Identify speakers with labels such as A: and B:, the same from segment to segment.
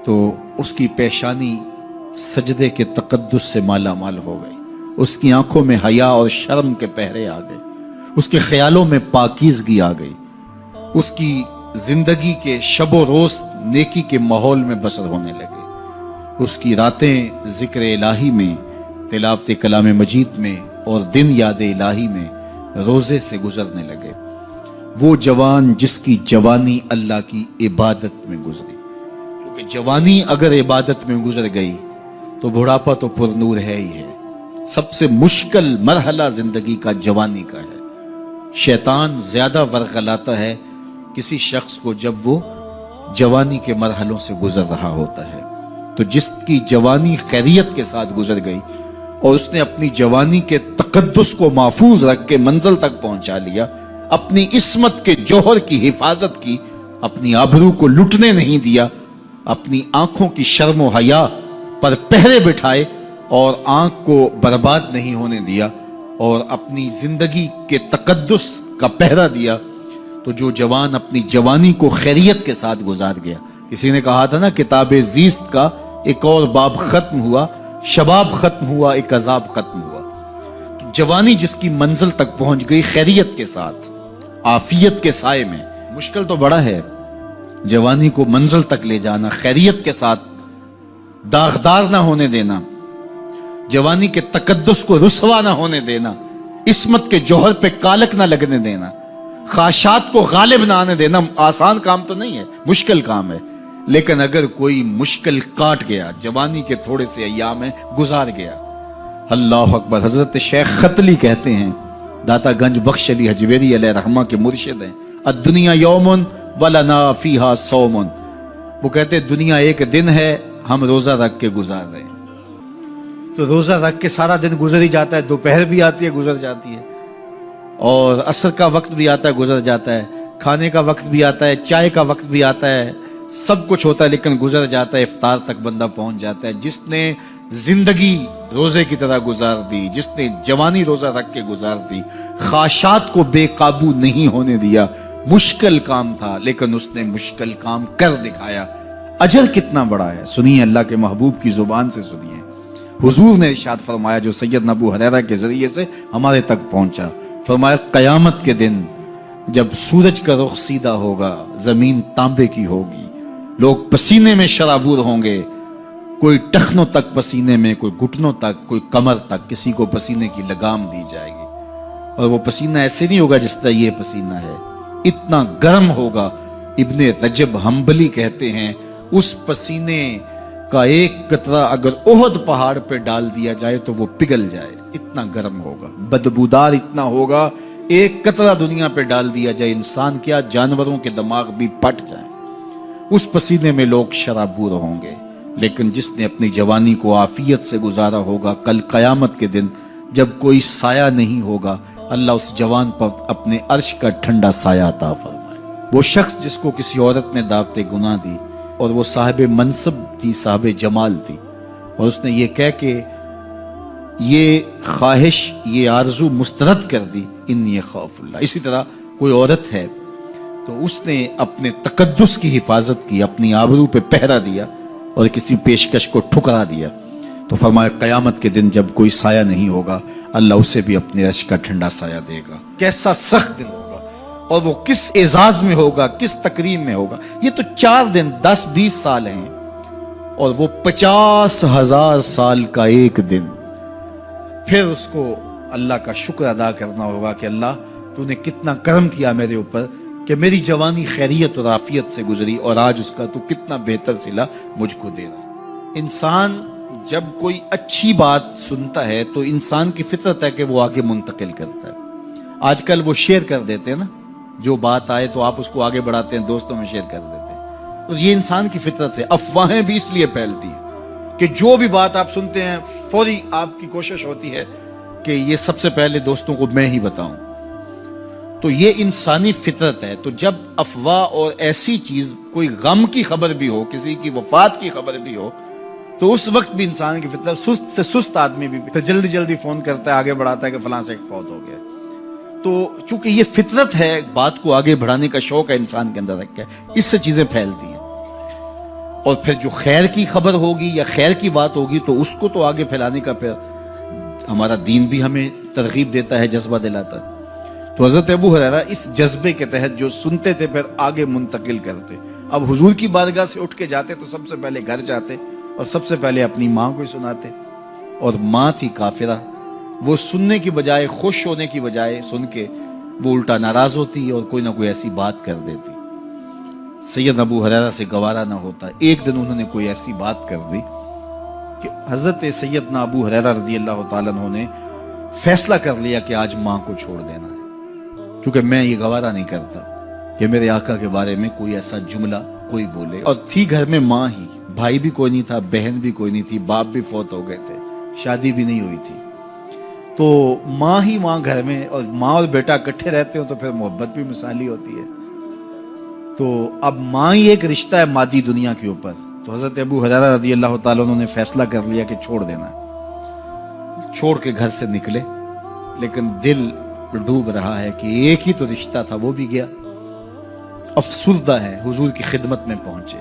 A: تو اس کی پیشانی سجدے کے تقدس سے مالا مال ہو گئی، اس کی آنکھوں میں حیا اور شرم کے پہرے آ گئے، اس کے خیالوں میں پاکیزگی آ گئی، اس کی زندگی کے شب و روز نیکی کے ماحول میں بسر ہونے لگے، اس کی راتیں ذکر الہی میں، تلاوت کلام مجید میں اور دن یاد الہی میں روزے سے گزرنے لگے۔ وہ جوان جس کی جوانی اللہ کی عبادت میں گزری، کیونکہ جوانی اگر عبادت میں گزر گئی تو بڑھاپا تو پر نور ہے ہی ہے۔ سب سے مشکل مرحلہ زندگی کا جوانی کا ہے۔ شیطان زیادہ ورغلاتا ہے کسی شخص کو جب وہ جوانی کے مرحلوں سے گزر رہا ہوتا ہے۔ تو جس کی جوانی خیریت کے ساتھ گزر گئی اور اس نے اپنی جوانی کے تقدس کو محفوظ رکھ کے منزل تک پہنچا لیا، اپنی عصمت کے جوہر کی حفاظت کی، اپنی آبرو کو لٹنے نہیں دیا، اپنی آنکھوں کی شرم و حیا پر پہرے بٹھائے اور آنکھ کو برباد نہیں ہونے دیا اور اپنی زندگی کے تقدس کا پہرا دیا، تو جو جوان اپنی جوانی کو خیریت کے ساتھ گزار گیا۔ کسی نے کہا تھا نا، کتاب زیست کا ایک اور باب ختم ہوا، شباب ختم ہوا، ایک عذاب ختم ہوا۔ تو جوانی جس کی منزل تک پہنچ گئی خیریت کے ساتھ، عافیت کے سائے میں۔ مشکل تو بڑا ہے جوانی کو منزل تک لے جانا، خیریت کے ساتھ داغدار نہ ہونے دینا، جوانی کے تقدس کو رسوا نہ ہونے دینا، عصمت کے جوہر پہ کالک نہ لگنے دینا، خواہشات کو غالب نہ آنے دینا۔ آسان کام تو نہیں ہے، مشکل کام ہے، لیکن اگر کوئی مشکل کاٹ گیا، جوانی کے تھوڑے سے ایام میں گزار گیا، اللہ اکبر۔ حضرت شیخ خطلی کہتے ہیں، داتا گنج بخش علی حجویری علیہ رحمہ کے مرشد ہیں، الدنیا یوم ولنا فیہا صوم۔ وہ کہتے ہیں دنیا ایک دن ہے، ہم روزہ رکھ کے گزار رہے ہیں۔ تو روزہ رکھ کے سارا دن گزر ہی جاتا ہے، دوپہر بھی آتی ہے گزر جاتی ہے، اور عصر کا وقت بھی آتا ہے گزر جاتا ہے، کھانے کا وقت بھی آتا ہے، چائے کا وقت بھی آتا ہے، سب کچھ ہوتا ہے لیکن گزر جاتا ہے، افطار تک بندہ پہنچ جاتا ہے۔ جس نے زندگی روزے کی طرح گزار دی، جس نے جوانی روزہ رکھ کے گزار دی، خواہشات کو بے قابو نہیں ہونے دیا، مشکل کام تھا لیکن اس نے مشکل کام کر دکھایا۔ اجر کتنا بڑا ہے، سنیے اللہ کے محبوب کی زبان سے سنیے۔ حضور نے ارشاد فرمایا جو سید ابو ہریرہ کے ذریعے سے ہمارے تک پہنچا، فرمایا قیامت کے دن جب سورج کا رخ سیدھا ہوگا، زمین تانبے کی ہوگی، لوگ پسینے میں شرابور ہوں گے، کوئی ٹخنوں تک پسینے میں، کوئی گھٹنوں تک، کوئی کمر تک، کسی کو پسینے کی لگام دی جائے گی، اور وہ پسینہ ایسے نہیں ہوگا جس طرح یہ پسینہ ہے، اتنا گرم ہوگا۔ ابن رجب حنبلی کہتے ہیں اس پسینے کا ایک قطرہ اگر احد پہاڑ پہ ڈال دیا جائے تو وہ پگھل جائے، اتنا گرم ہوگا، بدبودار اتنا ہوگا، ایک قطرہ دنیا پہ ڈال دیا جائے، انسان کیا جانوروں کے دماغ بھی پھٹ جائیں، اس پسینے میں لوگ شرابور ہوں گے۔ لیکن جس نے اپنی جوانی کو عافیت سے گزارا ہوگا، کل قیامت کے دن جب کوئی سایہ نہیں ہوگا، اللہ اس جوان پر اپنے عرش کا ٹھنڈا سایہ عطا فرمائے۔ وہ شخص جس کو کسی عورت نے دعوت گناہ دی اور وہ صاحب منصب تھی، صاحب جمال تھی، اور اس نے یہ کہہ کے یہ خواہش، یہ آرزو مسترد کر دی، انی خاف اللہ۔ اسی طرح کوئی عورت ہے تو اس نے اپنے تقدس کی حفاظت کی، اپنی آبرو پہ پہرا دیا اور کسی پیشکش کو ٹھکرا دیا، تو فرمایا قیامت کے دن جب کوئی سایہ نہیں ہوگا، اللہ اسے بھی اپنے عرش کا ٹھنڈا سایہ دے گا۔ کیسا سخت دن ہوگا، اور وہ کس اعزاز میں ہوگا، کس تکریم میں ہوگا۔ یہ تو 4 دن 10-20 سال ہیں، اور وہ 50,000 سال کا ایک دن۔ پھر اس کو اللہ کا شکر ادا کرنا ہوگا کہ اللہ تو نے کتنا کرم کیا میرے اوپر کہ میری جوانی خیریت اور عافیت سے گزری، اور آج اس کا تو کتنا بہتر صلہ مجھ کو دے رہا۔ انسان جب کوئی اچھی بات سنتا ہے تو انسان کی فطرت ہے کہ وہ آگے منتقل کرتا ہے۔ آج کل وہ شیئر کر دیتے ہیں نا، جو بات آئے تو آپ اس کو آگے بڑھاتے ہیں، دوستوں میں شیئر کر دیتے ہیں۔ تو یہ انسان کی فطرت سے افواہیں بھی اس لیے پھیلتی ہیں کہ جو بھی بات آپ سنتے ہیں فوری آپ کی کوشش ہوتی ہے کہ یہ سب سے پہلے دوستوں کو میں ہی بتاؤں۔ تو یہ انسانی فطرت ہے۔ تو جب افواہ اور ایسی چیز، کوئی غم کی خبر بھی ہو، کسی کی وفات کی خبر بھی ہو، تو اس وقت بھی انسان کی فطرت، سست سے سست آدمی بھی پھر جلدی جلدی فون کرتا ہے، آگے بڑھاتا ہے کہ فلاں سے فوت ہو گیا۔ تو چونکہ یہ فطرت ہے، بات کو آگے بڑھانے کا شوق ہے انسان کے اندر رکھ کے، اس سے چیزیں پھیلتی ہیں۔ اور پھر جو خیر کی خبر ہوگی یا خیر کی بات ہوگی تو اس کو تو آگے پھیلانے کا پھر ہمارا دین بھی ہمیں ترغیب دیتا ہے، جذبہ دلاتا ہے۔ تو حضرت ابو ہریرہ اس جذبے کے تحت جو سنتے تھے پھر آگے منتقل کرتے۔ اب حضور کی بارگاہ سے اٹھ کے جاتے تو سب سے پہلے گھر جاتے اور سب سے پہلے اپنی ماں کو سناتے، اور ماں تھی کافرہ، وہ سننے کی بجائے، خوش ہونے کی بجائے سن کے وہ الٹا ناراض ہوتی اور کوئی نہ کوئی ایسی بات کر دیتی۔ سید ابو ہریرہ سے گوارا نہ ہوتا، ایک دن انہوں نے کوئی ایسی بات کر دی کہ حضرت سیدنا ابو ہریرہ رضی اللہ تعالیٰ عنہ نے فیصلہ کر لیا کہ آج ماں کو چھوڑ دینا ہے، کیونکہ میں یہ گوارا نہیں کرتا کہ میرے آقا کے بارے میں کوئی ایسا جملہ کوئی بولے۔ اور تھی گھر میں ماں ہی، بھائی بھی کوئی نہیں تھا، بہن بھی کوئی نہیں تھی، باپ بھی فوت ہو گئے تھے، شادی بھی نہیں ہوئی تھی، تو ماں ہی ماں گھر میں، اور ماں اور بیٹا اکٹھے رہتے ہو تو پھر محبت بھی مثالی ہوتی ہے۔ تو اب ماں ہی ایک رشتہ ہے مادی دنیا کے اوپر، تو حضرت ابو ہریرہ رضی اللہ تعالیٰ عنہ نے فیصلہ کر لیا کہ چھوڑ دینا ہے۔ چھوڑ کے گھر سے نکلے، لیکن دل ڈوب رہا ہے کہ ایک ہی تو رشتہ تھا وہ بھی گیا۔ افسردہ ہے، حضور کی خدمت میں پہنچے،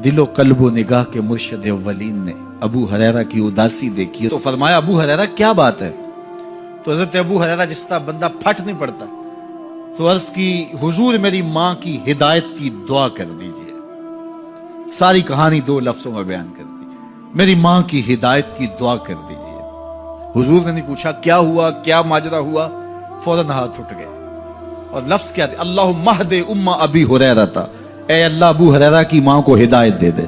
A: دل و قلب و نگاہ کے مرشد اولین نے ابو ہریرہ کی اداسی دیکھی تو فرمایا ابو ہریرہ کیا بات ہے؟ تو حضرت ابو ہریرہ جس طرح بندہ پھٹ نہیں پڑتا، تو عرض کی حضور میری ماں کی ہدایت کی دعا کر دیجئے۔ ساری کہانی 2 لفظوں میں بیان کر دی، میری ماں کی ہدایت کی دعا کر دیجئے۔ حضور نے نہیں پوچھا کیا ہوا، کیا ماجرا ہوا، فوراً ہاتھ اٹھ گئے، اور لفظ کیا تھے؟ اللہم اہد ام ابی ہریرہ تھا، اے اللہ ابو ہریرہ کی ماں کو ہدایت دے دے۔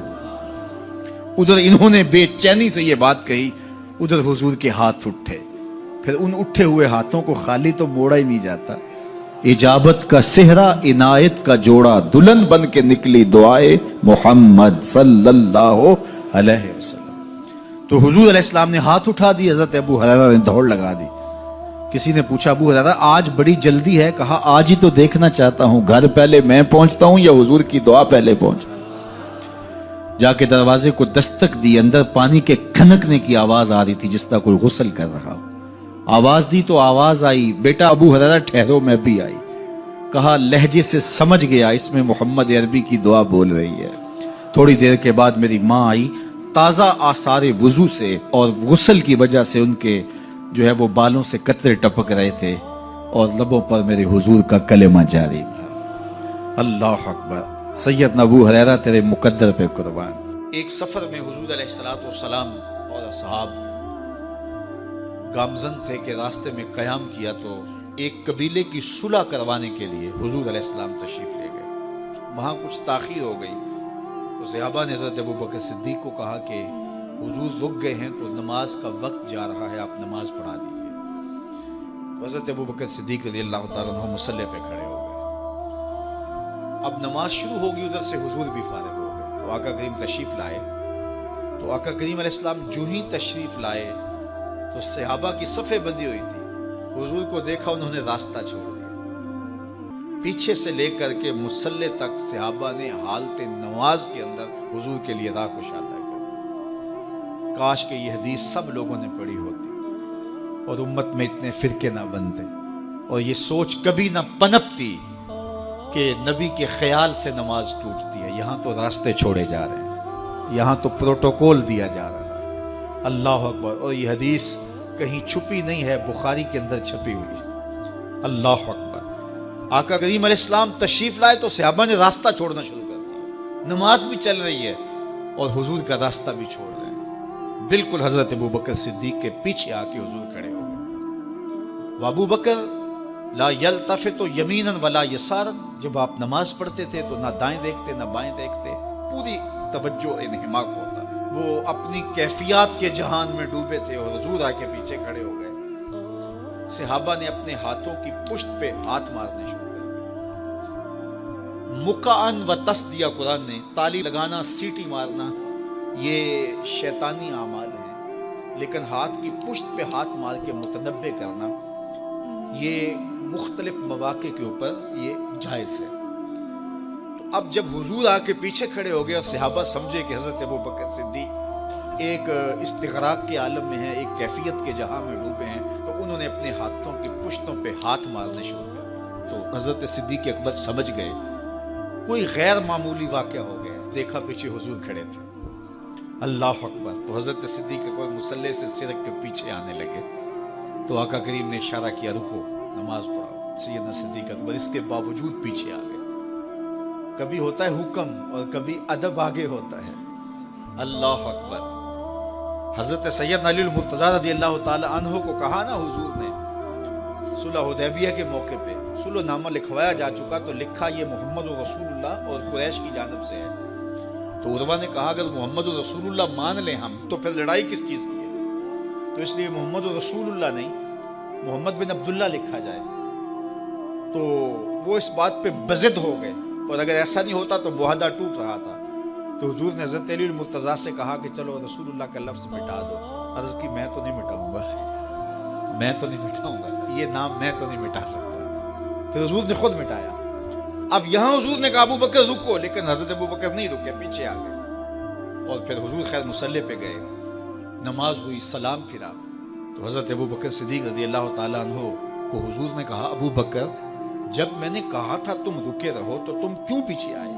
A: ادھر انہوں نے بے چینی سے یہ بات کہی، ادھر حضور کے ہاتھ اٹھے، پھر ان اٹھے ہوئے ہاتھوں کو خالی تو موڑا ہی نہیں جاتا۔ اجابت کا صحرا، عنایت کا جوڑا، دلہن بن کے نکلی دعائے محمد صلی اللہ علیہ وسلم۔ تو حضور علیہ السلام نے ہاتھ اٹھا دی، حضرت ابو ہریرہ نے دوڑ لگا دی۔ کسی نے پوچھا ابو ہریرہ آج بڑی جلدی ہے؟ کہا آج ہی تو دیکھنا چاہتا ہوں، گھر پہلے میں پہنچتا ہوں یا حضور کی دعا پہلے پہنچتی؟ جا کے دروازے کو دستک دی، اندر پانی کے کھنکنے کی آواز آ رہی تھی جس طرح کوئی غسل کر رہا ہو۔ آواز دی تو آواز آئی، بیٹا ابو ہریرہ ٹھہرو، میں بھی آئی۔ کہا لہجے سے سمجھ گیا اس میں محمد عربی کی دعا بول رہی ہے۔ تھوڑی دیر کے بعد میری ماں آئی، تازہ آثار وضو سے اور غسل کی وجہ سے ان کے جو ہے وہ بالوں سے قطرے ٹپک رہے تھے، اور لبوں پر میرے حضور کا کلمہ جاری تھا۔ اللہ اکبر، سیدنا ابو ہریرہ تیرے مقدر پہ قربان۔ ایک سفر میں حضور علیہ السلام اور اصحاب گامزن تھے کہ راستے میں قیام کیا، تو ایک قبیلے کی صلح کروانے کے لیے حضور علیہ السلام تشریف لے گئے۔ وہاں کچھ تاخیر ہو گئی تو صحابہ نے حضرت ابوبکر صدیق کو کہا کہ حضور رک گئے ہیں تو نماز کا وقت جا رہا ہے، آپ نماز پڑھا دیجیے۔ تو حضرت ابوبکر صدیق رضی اللہ تعالیٰ عنہ مصلی پہ کھڑے ہو گئے۔ اب نماز شروع ہوگی، ادھر سے حضور بھی فارغ ہو گئے، تو آقا کریم تشریف لائے۔ تو آقا کریم علیہ السلام جو ہی تشریف لائے تو صحابہ کی صفیں بندی ہوئی تھی، حضور کو دیکھا انہوں نے راستہ چھوڑ دیا، پیچھے سے لے کر کے مصلی تک صحابہ نے حالت نماز کے اندر حضور کے لیے راہ کشادہ کر۔ کاش کہ یہ حدیث سب لوگوں نے پڑھی ہوتی اور امت میں اتنے فرقے نہ بنتے، اور یہ سوچ کبھی نہ پنپتی کہ نبی کے خیال سے نماز ٹوٹتی ہے۔ یہاں تو راستے چھوڑے جا رہے ہیں، یہاں تو پروٹوکول دیا جا رہا ہے۔ اللہ اکبر، اور یہ حدیث کہیں چھپی نہیں ہے، بخاری کے اندر چھپی ہوئی۔ اللہ اکبر، آقا کریم علیہ السلام تشریف لائے تو صحابہ نے راستہ چھوڑنا شروع کر دیا، نماز بھی چل رہی ہے اور حضور کا راستہ بھی چھوڑ رہے ہیں۔ بالکل حضرت ابوبکر صدیق کے پیچھے آ کے حضور کھڑے ہو گئے۔ وابو بکر لا یلتفت یمینا ولا یسارا، جب آپ نماز پڑھتے تھے تو نہ دائیں دیکھتے نہ بائیں دیکھتے، پوری توجہ انہماک ہوتا۔ وہ اپنی کیفیات کے جہان میں ڈوبے تھے اور حضور آ کے پیچھے کھڑے ہو گئے۔ صحابہ نے اپنے ہاتھوں کی پشت پہ ہاتھ مارنے شروع کر دیے۔ مکعن و تصدیہ، قرآن نے تالی لگانا، سیٹی مارنا، یہ شیطانی اعمال ہیں، لیکن ہاتھ کی پشت پہ ہاتھ مار کے متنبع کرنا یہ مختلف مواقع کے اوپر یہ جائز ہے۔ تو اب جب حضور آ کے پیچھے کھڑے ہو گئے اور صحابہ سمجھے کہ حضرت ابوبکر صدیق ایک استغراق کے عالم میں ہیں، ایک کیفیت کے جہاں میں ڈوبے ہیں، تو انہوں نے اپنے ہاتھوں کی پشتوں پہ ہاتھ مارنے شروع کر دیا۔ تو حضرت صدیق اکبر سمجھ گئے کوئی غیر معمولی واقعہ ہو گیا، دیکھا پیچھے حضور کھڑے تھے. اللہ اکبر. تو حضرت صدیق اکبر مصلی سے سرک کے پیچھے آنے لگے. تو آقا کریم نے اشارہ کیا رکو نماز پڑھاؤ. سیدنا صدیق اکبر اس کے باوجود پیچھے آ گئے. کبھی ہوتا ہے حکم اور کبھی ادب آگے ہوتا ہے. اللہ اکبر. حضرت سیدنا علی المرتضیٰ رضی اللہ تعالی عنہ کو کہا نا حضور نے صلح حدیبیہ کے موقع پہ صلح نامہ لکھوایا جا چکا تو لکھا یہ محمد رسول اللہ اور قریش کی جانب سے ہے. تو عروہ نے کہا اگر محمد رسول اللہ مان لیں ہم تو پھر لڑائی کس چیز کی ہے؟ تو اس لیے محمد رسول اللہ نہیں محمد بن عبداللہ لکھا جائے. تو وہ اس بات پہ بضد ہو گئے اور اگر ایسا نہیں ہوتا تو معاہدہ ٹوٹ رہا تھا. تو حضور نے حضرت علی المرتضیٰ سے کہا کہ چلو رسول اللہ کا لفظ مٹا دو. عرض کی میں تو نہیں مٹاؤں گا یہ نام میں تو نہیں مٹا سکتا. پھر حضور نے خود مٹایا. اب یہاں حضور نے کہا ابو بکر رکو, لیکن حضرت ابو بکر نہیں رکے, پیچھے آ گئے. اور پھر حضور خیر مصلی پہ گئے, نماز ہوئی, سلام پھرا. تو حضرت ابو بکر صدیق رضی اللہ تعالیٰ عنہ کو حضور نے کہا ابو بکر جب میں نے کہا تھا تم رکے رہو تو تم کیوں پیچھے آئے؟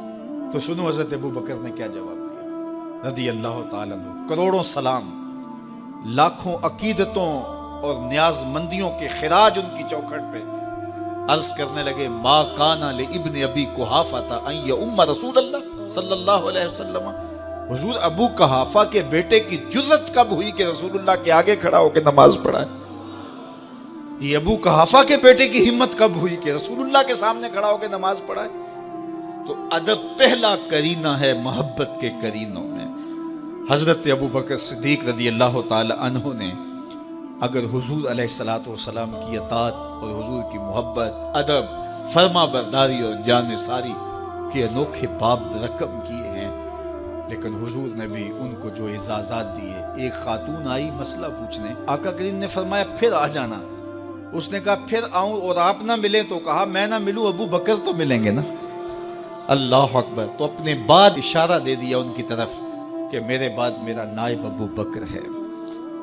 A: تو سنو حضرت ابو بکر نے کیا جواب دیا رضی اللہ تعالیٰ عنہ. کروڑوں سلام, لاکھوں عقیدتوں اور نیاز مندیوں کے خراج ان کی چوکھٹ پہ عرض کرنے لگے ما کان لابن ابی قحافہ ان یؤم رسول اللہ صلی اللہ علیہ وسلم. حضور ابو قحافہ کے بیٹے کی جرت کب ہوئی کہ رسول اللہ کے آگے کھڑا ہو کے نماز پڑھائے؟ یہ ابو قحافہ کے بیٹے کی ہمت کب ہوئی کہ رسول اللہ کے سامنے کھڑا ہو کے نماز پڑھائے؟ تو ادب پہلا کرینہ ہے محبت کے کرینوں میں. حضرت ابو بکر صدیق رضی اللہ تعالی عنہ نے اگر حضور علیہ الصلوۃ والسلام کی اطاعت اور حضور کی محبت, ادب, فرما برداری اور جانثاری کے انوکھے باب رقم کیے ہیں, لیکن حضور نے بھی ان کو جو اعزازات دیے. ایک خاتون آئی مسئلہ پوچھنے, آقا کریم نے فرمایا پھر آ جانا. اس نے کہا پھر آؤں اور آپ نہ ملیں؟ تو کہا میں نہ ملوں ابو بکر تو ملیں گے نا. اللہ اکبر. تو اپنے بعد اشارہ دے دیا ان کی طرف کہ میرے بعد میرا نائب ابو بکر ہے.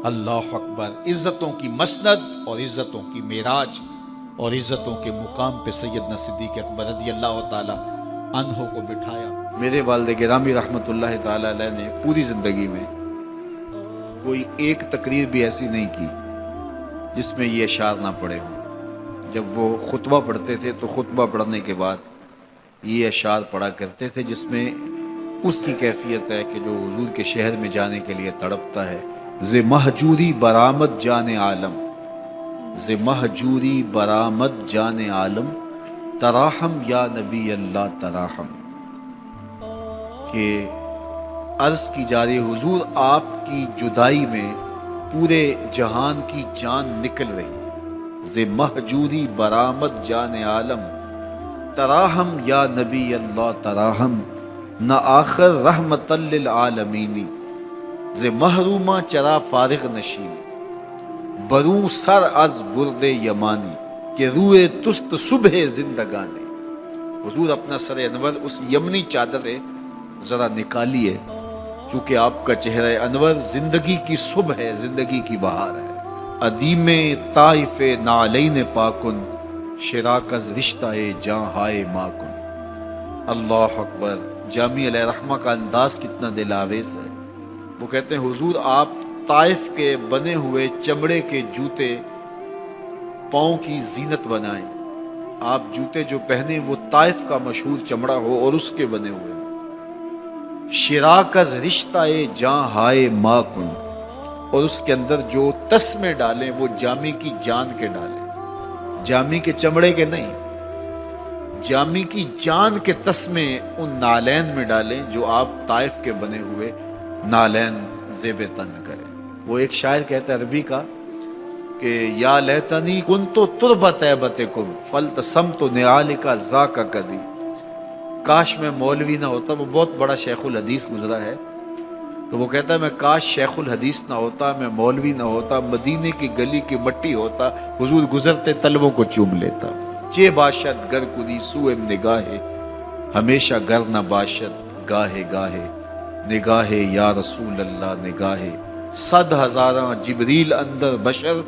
A: اللہ اکبر. عزتوں کی مسند اور عزتوں کی معراج اور عزتوں کے مقام پہ سیدنا صدیق اکبر رضی اللہ تعالی عنہ کو بٹھایا. میرے والد گرامی رحمت اللہ تعالی علیہ نے پوری زندگی میں کوئی ایک تقریر بھی ایسی نہیں کی جس میں یہ اشعار نہ پڑے ہوں. جب وہ خطبہ پڑھتے تھے تو خطبہ پڑھنے کے بعد یہ اشعار پڑھا کرتے تھے جس میں اس کی کیفیت ہے کہ جو حضور کے شہر میں جانے کے لیے تڑپتا ہے. ز مہجوری برآمد جان عالم, ز مہجوری برآمد جان عالم, تراحم یا نبی اللہ تراحم. کہ عرض کی جا رہی حضور آپ کی جدائی میں پورے جہان کی جان نکل رہی. ز مہجوری برآمد جان عالم, تراحم یا نبی اللہ تراحم, نہ آخر رحمت للعالمین. ز محرومہ چرا فارغ نشین, بروں سر از برد یمانی, کہ روئے تست صبح زندگانی. حضور اپنا سر انور اس یمنی چادر سے ذرا نکالیے, چونکہ آپ کا چہرہ انور زندگی کی صبح ہے, زندگی کی بہار ہے. ادیم طائف نعلین پاکن, شراک از رشتہ جاں ہائے ماکن. اللہ اکبر. جامی علیہ رحمہ کا انداز کتنا دل آویز ہے. وہ کہتے ہیں حضور آپ طائف کے بنے ہوئے چمڑے کے جوتے پاؤں کی زینت بنائیں. آپ جوتے جو پہنے وہ طائف کا مشہور چمڑا ہو اور اس کے بنے ہوئے. شراک از رشتہ جاں ہائے ماکن, اور اس کے اندر جو تسمے ڈالیں وہ جامی کی جان کے ڈالیں, جامی کے چمڑے کے نہیں, جامی کی جان کے تسمے ان نالین میں ڈالیں جو آپ طائف کے بنے ہوئے نالین زیب تن کریں. وہ ایک شاعر کہتا ہے عربی کا کہ یا لیتنی کنتو تربت ایبتکم فلتسمت نعالک ذاک کدی. کاش میں مولوی نہ ہوتا. وہ بہت بڑا شیخ الحدیث گزرا ہے, تو وہ کہتا ہے میں کاش شیخ الحدیث نہ ہوتا, میں مولوی نہ ہوتا, مدینے کی گلی کی مٹی ہوتا, حضور گزرتے تلووں کو چوم لیتا. چے باشد گر کنی سوئم نگاہے, ہمیشہ گر نہ باشد گاہے گاہے. نگاہے یا رسول اللہ نگاہے, 100,000 جبریل اندر بشر,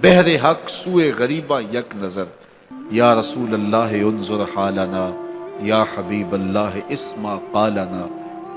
A: بہر حق سوئے غریبہ یک نظر. یا رسول اللہ انظر حالنا, یا حبیب اللہ اسما قالنا,